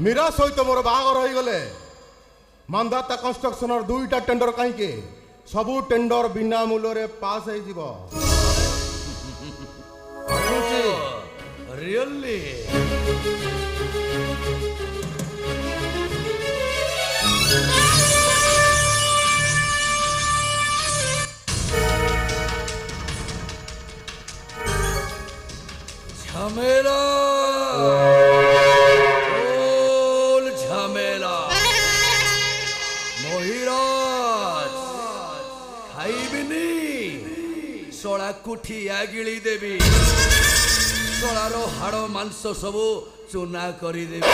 मीरा सहित मोर बाहागर हो गले मानदाता कंस्ट्रक्शन दुईटा टेंडर कहीं सबू टेंडर बिना मूल्य पास हो रियली झमेला झमेला মহিরাজ খাইবিনি শোলা কুঠিয়া গিলি দেবি শোলার হাড় মাংস সবু চুনা করে দেবি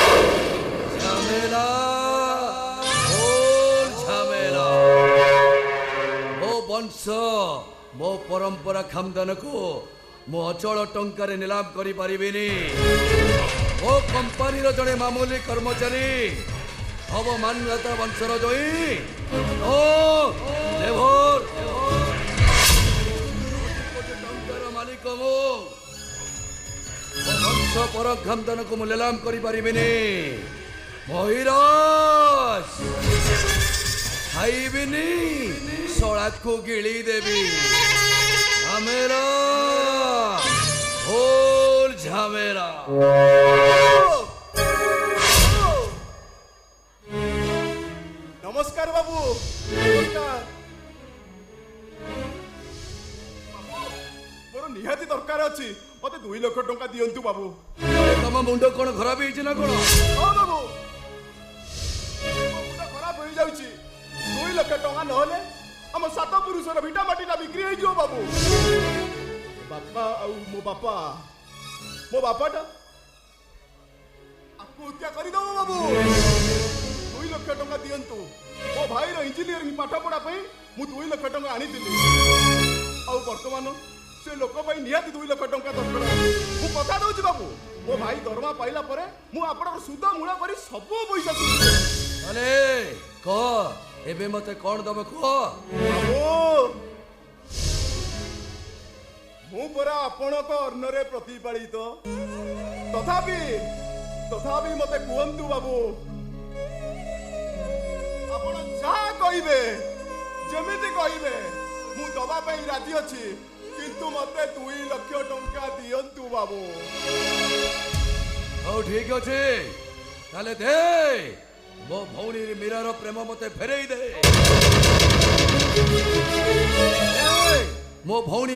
ঝামেলা ঝামেলা মো বংশ মো পরম্পরা খামদানকু মো অচল টঙ্কারে নিলাম করে পারিবিনি মো কোম্পানির জনে মামুলি কর্মচারী হব মানদাতা বংশর জয়ী ও লেভর টঙ্কার মালিক মো বংশ পর খামদানকু মু নিলাম করে পারিবিনি মহিরাজ খাইবিনি শোলাকু গিলি দেবি ঝামেলা হোল ঝামেলা नमस्कार बाबू नमस्कार मोर निहाती दरकार अछि मते 2 लाख टंका दियंतु बाबू तम मुंड कोन खराब ହେଇଛି ना कोन हां बाबू मुंड खराब होई जाउची 2 लाख टंका न होले हम सात पुरुषर भिटा माटीला बिक्री होई जो बाबू बापा आ मो बापाटा आत्महत्या करि दो बाबू 2 लाख टंका दियंतु मो भाई रो इंजीनियरिंग पाठ पढ़ा पई मु 2 लाख टंका आनी दिली आ वर्तमान से लोक पई निहाती 2 लाख टंका दरकार मु कथा दउची बाबू मो भाई दरमा पाइला परे मु आपन सुद मूला करी सब पैसा सुझी अरे क एबे मते कोन दब को बाबू मु परा आपन को अर्णरे प्रतिपालित तथापि मते कुहंतु बाबू आपण जा कहिबे जेमिति कहिबे मु दबा पई राजी अछि किंतु मते 2 लाख टंका दियंतु बाबू ओ ठीक अछि ताले दे मो भौनी मीरार प्रेम मते फेरई दे मो भौनी